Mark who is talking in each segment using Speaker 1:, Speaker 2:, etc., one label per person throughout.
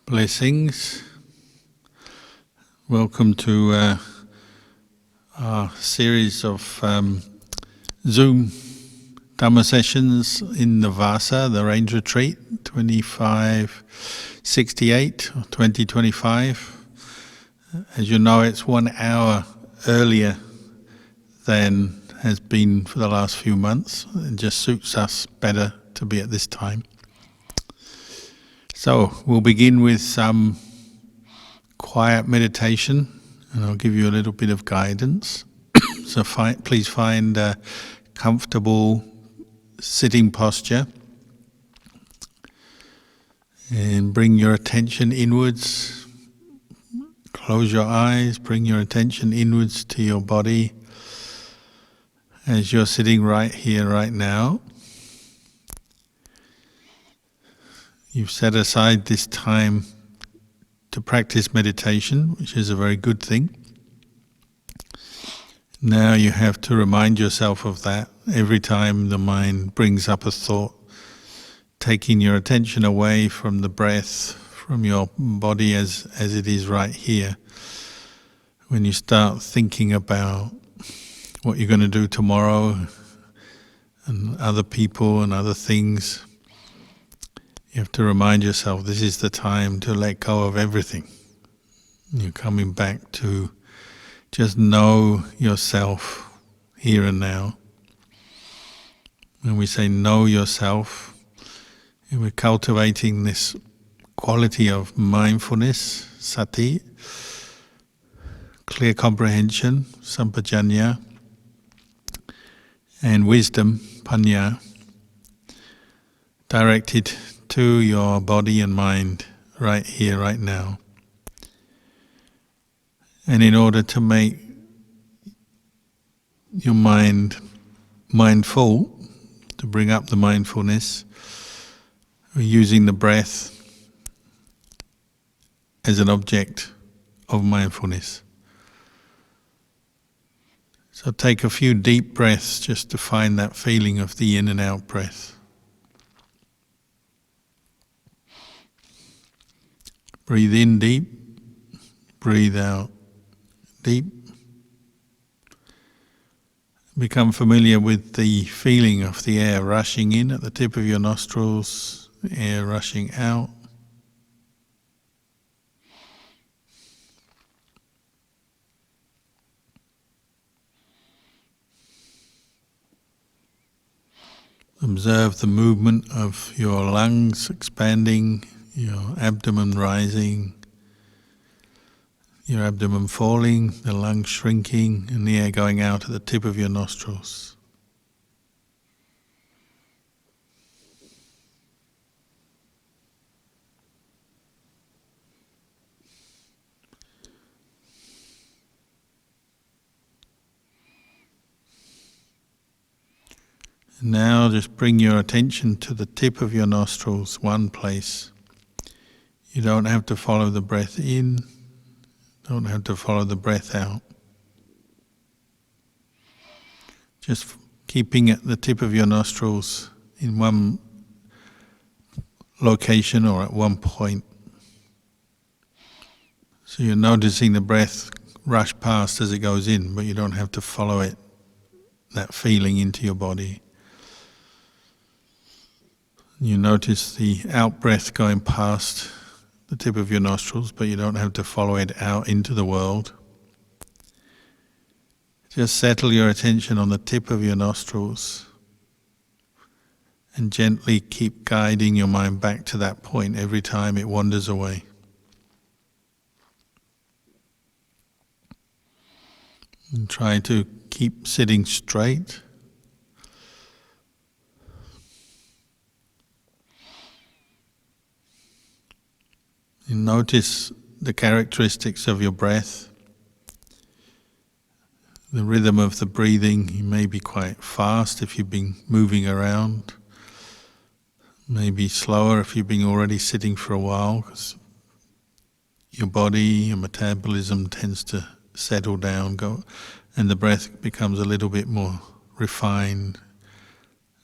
Speaker 1: Blessings. Welcome to our series of Zoom Dhamma sessions in the Vasa, the Range Retreat, 2568 or 2025. As you know, it's 1 hour earlier than has been for the last few months. It just suits us better to be at this time. So we'll begin with some quiet meditation, and I'll give you a little bit of guidance. So please find a comfortable sitting posture and bring your attention inwards. Close your eyes, bring your attention inwards to your body as you're sitting right here, right now. You've set aside this time to practice meditation, which is a very good thing. Now you have to remind yourself of that every time the mind brings up a thought, taking your attention away from the breath, from your body as it is right here. When you start thinking about what you're going to do tomorrow and other people and other things, you have to remind yourself this is the time to let go of everything. You're coming back to just know yourself here and now. When we say know yourself, we're cultivating this quality of mindfulness, sati, clear comprehension, sampajanya, and wisdom, panya, directed to your body and mind right here, right now. And in order to make your mind mindful, to bring up the mindfulness, we're using the breath as an object of mindfulness. So take a few deep breaths just to find that feeling of the in and out breath. Breathe in deep, breathe out deep. Become familiar with the feeling of the air rushing in at the tip of your nostrils, air rushing out. Observe the movement of your lungs expanding, your abdomen rising, your abdomen falling, the lungs shrinking, and the air going out at the tip of your nostrils. And now just bring your attention to the tip of your nostrils, one place. You don't have to follow the breath in, don't have to follow the breath out. Just keeping at the tip of your nostrils in one location or at one point. So you're noticing the breath rush past as it goes in, but you don't have to follow it, that feeling into your body. You notice the out breath going past the tip of your nostrils, but you don't have to follow it out into the world. Just settle your attention on the tip of your nostrils and gently keep guiding your mind back to that point every time it wanders away. And try to keep sitting straight. And notice the characteristics of your breath, the rhythm of the breathing. You may be quite fast if you've been moving around, maybe slower if you've been already sitting for a while, because your body, your metabolism tends to settle down, and the breath becomes a little bit more refined,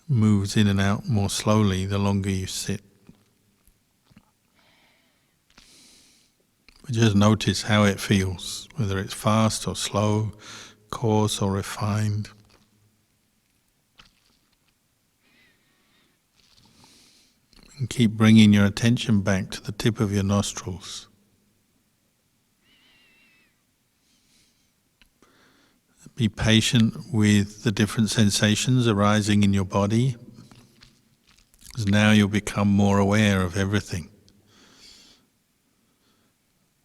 Speaker 1: moves in and out more slowly the longer you sit. But just notice how it feels, whether it's fast or slow, coarse or refined. And keep bringing your attention back to the tip of your nostrils. Be patient with the different sensations arising in your body, because now you'll become more aware of everything.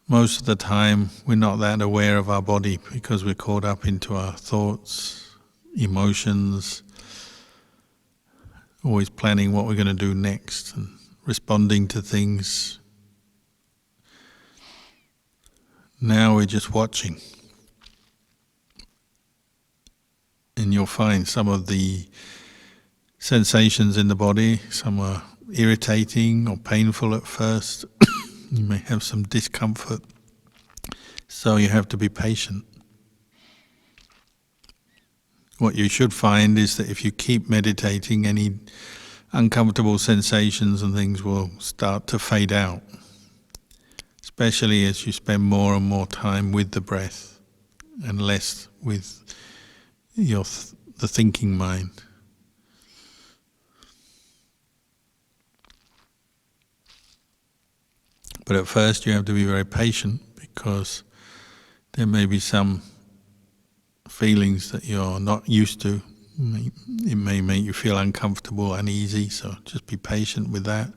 Speaker 1: Most of the time, we're not that aware of our body because we're caught up into our thoughts, emotions, always planning what we're going to do next and responding to things. Now we're just watching. And you'll find some of the sensations in the body, some are irritating or painful at first. You may have some discomfort. So you have to be patient. What you should find is that if you keep meditating, any uncomfortable sensations and things will start to fade out, especially as you spend more and more time with the breath and less with the thinking mind. But at first you have to be very patient, because there may be some feelings that you're not used to. It may make you feel uncomfortable, uneasy, so just be patient with that.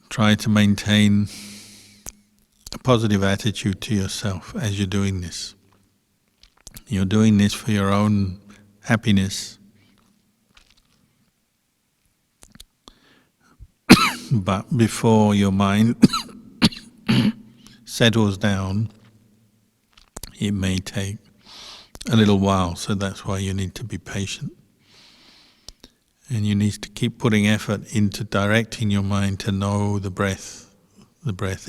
Speaker 1: Try to maintain a positive attitude to yourself as you're doing this. You're doing this for your own happiness. But before your mind settles down, it may take a little while, so that's why you need to be patient. And you need to keep putting effort into directing your mind to know the breath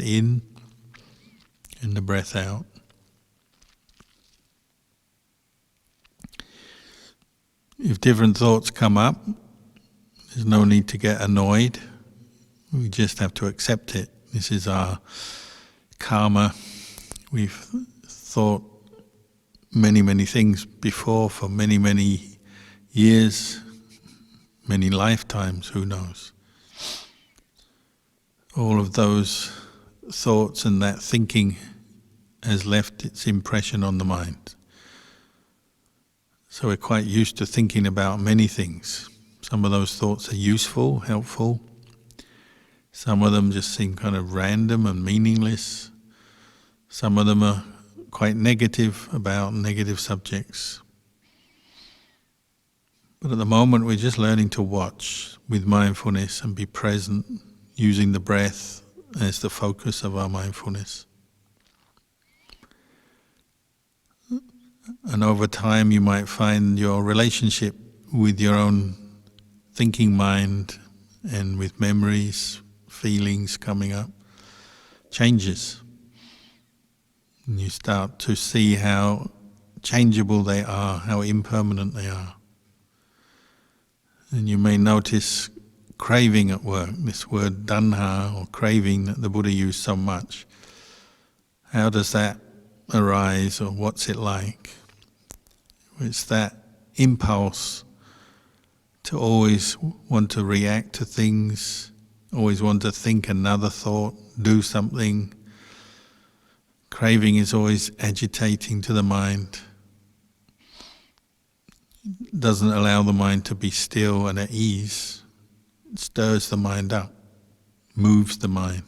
Speaker 1: in and the breath out. If different thoughts come up, there's no need to get annoyed. We just have to accept it. This is our karma. We've thought many things before for many years, many lifetimes, who knows. All of those thoughts and that thinking has left its impression on the mind. So we're quite used to thinking about many things. Some of those thoughts are useful, helpful. Some of them just seem kind of random and meaningless. Some of them are quite negative, about negative subjects. But at the moment we're just learning to watch with mindfulness and be present, using the breath as the focus of our mindfulness. And over time you might find your relationship with your own thinking mind and with memories, feelings coming up, changes. And you start to see how changeable they are, how impermanent they are. And you may notice craving at work, this word tanha or craving that the Buddha used so much. How does that arise, or what's it like? It's that impulse to always want to react to things, always want to think another thought, do something. Craving is always agitating to the mind. It doesn't allow the mind to be still and at ease. It stirs the mind up, moves the mind.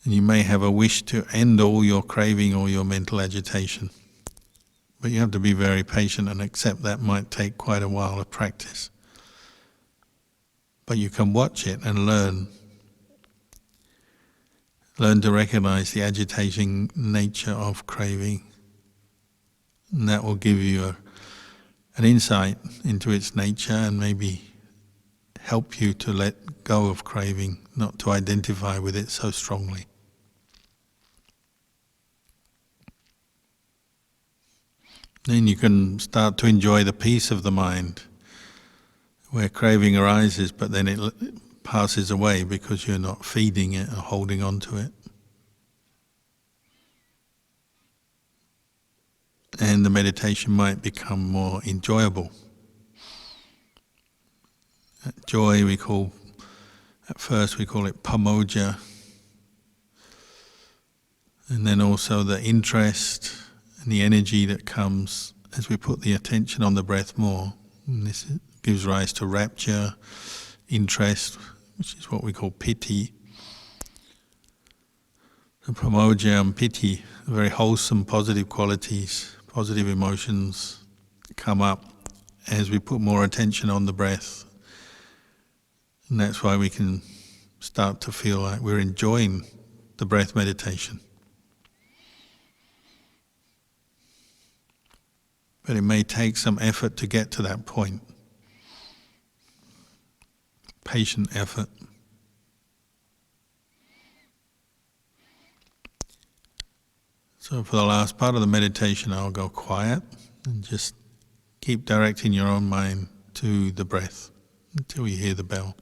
Speaker 1: And you may have a wish to end all your craving or your mental agitation. But you have to be very patient and accept that might take quite a while of practice. But you can watch it and learn. Learn to recognize the agitating nature of craving. And that will give you an insight into its nature and maybe help you to let go of craving, not to identify with it so strongly. Then you can start to enjoy the peace of the mind, where craving arises, but then it passes away because you're not feeding it or holding on to it. And the meditation might become more enjoyable. That joy at first we call it pamoja, and then also the interest and the energy that comes as we put the attention on the breath more. And this gives rise to rapture, interest, which is what we call piti. The pamoja and piti, very wholesome, positive qualities, positive emotions come up as we put more attention on the breath. And that's why we can start to feel like we're enjoying the breath meditation. But it may take some effort to get to that point. Patient effort. So for the last part of the meditation, I'll go quiet and just keep directing your own mind to the breath until you hear the bell.